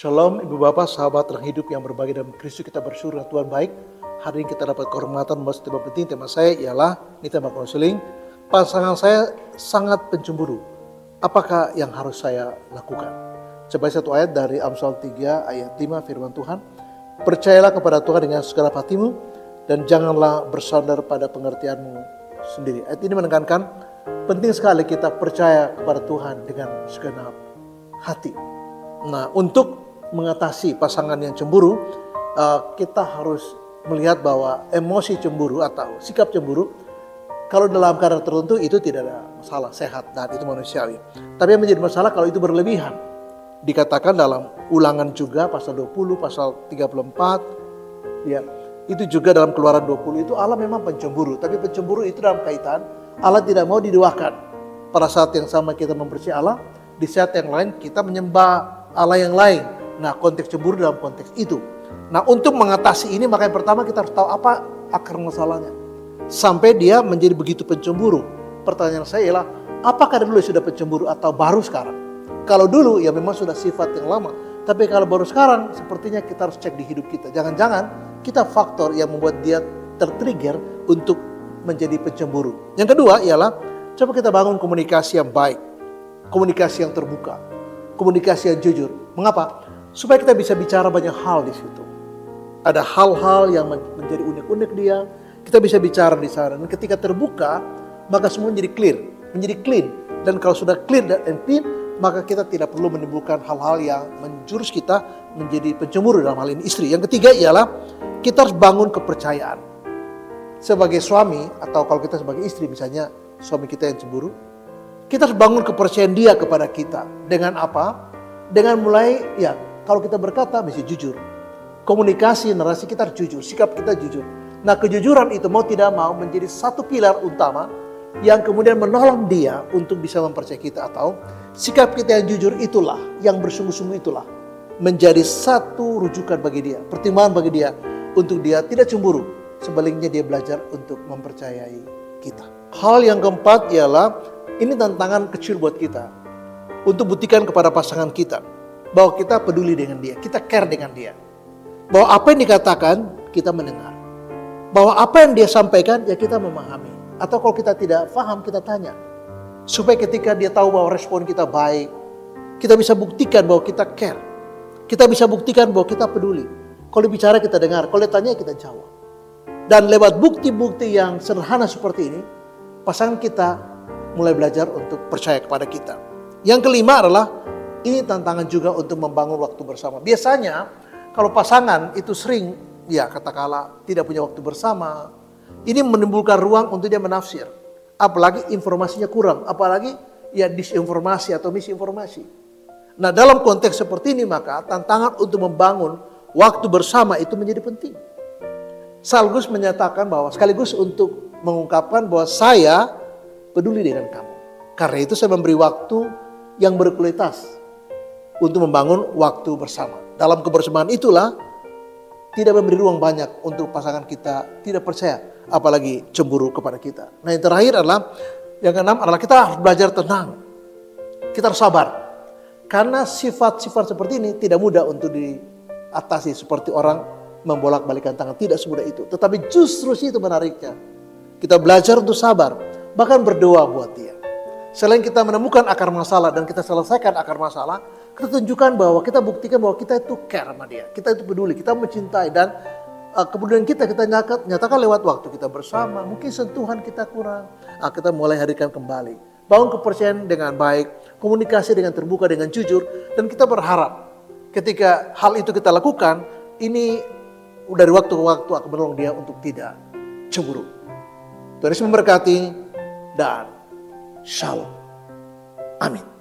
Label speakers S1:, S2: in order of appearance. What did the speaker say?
S1: Shalom Ibu Bapak, sahabat terang hidup yang berbagi dalam Kristus, kita bersyukur Tuhan baik. Hari ini kita dapat kehormatan membahas tema penting. Tema saya ialah, ini tema konseling, pasangan saya sangat pencemburu. Apakah yang harus saya lakukan? Coba satu ayat dari Amsal 3 ayat 5 firman Tuhan. Percayalah kepada Tuhan dengan segala hatimu dan janganlah bersandar pada pengertianmu sendiri. Ayat ini menekankan penting sekali kita percaya kepada Tuhan dengan segenap hati. Nah, untuk mengatasi pasangan yang cemburu, kita harus melihat bahwa emosi cemburu atau sikap cemburu, kalau dalam kadar tertentu itu tidak ada masalah, sehat dan itu manusiawi. Tapi yang menjadi masalah kalau itu berlebihan. Dikatakan dalam Ulangan juga pasal 20, pasal 34, ya, itu juga dalam Keluaran 20 itu Allah memang pencemburu. Tapi pencemburu itu dalam kaitan Allah tidak mau diduakan. Pada saat yang sama kita membersih Allah, di saat yang lain kita menyembah Allah yang lain. Nah, konteks cemburu dalam konteks itu. Nah, untuk mengatasi ini maka yang pertama kita harus tahu apa akar masalahnya. Sampai dia menjadi begitu pencemburu. Pertanyaan saya ialah, apakah dulu sudah pencemburu atau baru sekarang? Kalau dulu ya memang sudah sifat yang lama. Tapi kalau baru sekarang sepertinya kita harus cek di hidup kita. Jangan-jangan kita faktor yang membuat dia tertrigger untuk menjadi pencemburu. Yang kedua ialah, coba kita bangun komunikasi yang baik. Komunikasi yang terbuka. Komunikasi yang jujur. Mengapa? Supaya kita bisa bicara banyak hal di situ. Ada hal-hal yang menjadi unik-unik dia. Kita bisa bicara di sana. Dan ketika terbuka, maka semua menjadi clear, menjadi clean. Dan kalau sudah clear dan clean, maka kita tidak perlu menimbulkan hal-hal yang menjurus kita menjadi pencemburu, dalam hal ini istri. Yang ketiga ialah kita harus bangun kepercayaan. Sebagai suami atau kalau kita sebagai istri, misalnya suami kita yang cemburu, kita harus bangun kepercayaan dia kepada kita. Dengan apa? Dengan mulai, ya, kalau kita berkata mesti jujur. Komunikasi, narasi kita harus jujur, sikap kita jujur. Nah, kejujuran itu mau tidak mau menjadi satu pilar utama yang kemudian menolong dia untuk bisa mempercayai kita. Atau sikap kita yang jujur itulah, yang bersungguh-sungguh itulah menjadi satu rujukan bagi dia, pertimbangan bagi dia untuk dia tidak cemburu. Sebaliknya dia belajar untuk mempercayai kita. Hal yang keempat ialah, ini tantangan kecil buat kita untuk buktikan kepada pasangan kita bahwa kita peduli dengan dia, kita care dengan dia. Bahwa apa yang dikatakan kita mendengar. Bahwa apa yang dia sampaikan ya kita memahami. Atau kalau kita tidak paham kita tanya. Supaya ketika dia tahu bahwa respon kita baik, kita bisa buktikan bahwa kita care. Kita bisa buktikan bahwa kita peduli. Kalau bicara kita dengar, kalau dia tanya kita jawab. Dan lewat bukti-bukti yang sederhana seperti ini, pasangan kita mulai belajar untuk percaya kepada kita. Yang kelima adalah, ini tantangan juga untuk membangun waktu bersama. Biasanya kalau pasangan itu sering, ya katakanlah tidak punya waktu bersama, ini menimbulkan ruang untuk dia menafsir. Apalagi informasinya kurang, apalagi ya disinformasi atau misinformasi. Nah, dalam konteks seperti ini maka tantangan untuk membangun waktu bersama itu menjadi penting. Sekaligus menyatakan bahwa, sekaligus untuk mengungkapkan bahwa saya peduli dengan kamu. Karena itu saya memberi waktu yang berkualitas untuk membangun waktu bersama. Dalam kebersamaan itulah tidak memberi ruang banyak untuk pasangan kita tidak percaya, apalagi cemburu kepada kita. Nah, yang terakhir adalah, yang keenam adalah kita harus belajar tenang. Kita harus sabar. Karena sifat-sifat seperti ini tidak mudah untuk diatasi seperti orang membolak-balikan tangan. Tidak semudah itu. Tetapi justru itu menariknya. Kita belajar untuk sabar. Bahkan berdoa buat dia. Selain kita menemukan akar masalah dan kita selesaikan akar masalah, kita tunjukkan bahwa kita buktikan bahwa kita itu care sama dia. Kita itu peduli, kita mencintai. Dan kepedulian kita nyatakan lewat waktu kita bersama. Mungkin sentuhan kita kurang. Kita mulai hadirkan kembali. Bangun kepercayaan dengan baik. Komunikasi dengan terbuka, dengan jujur. Dan kita berharap ketika hal itu kita lakukan, ini dari waktu ke waktu akan menolong dia untuk tidak cemburu. Tuhan Yesus memberkati dan shalom. Amin.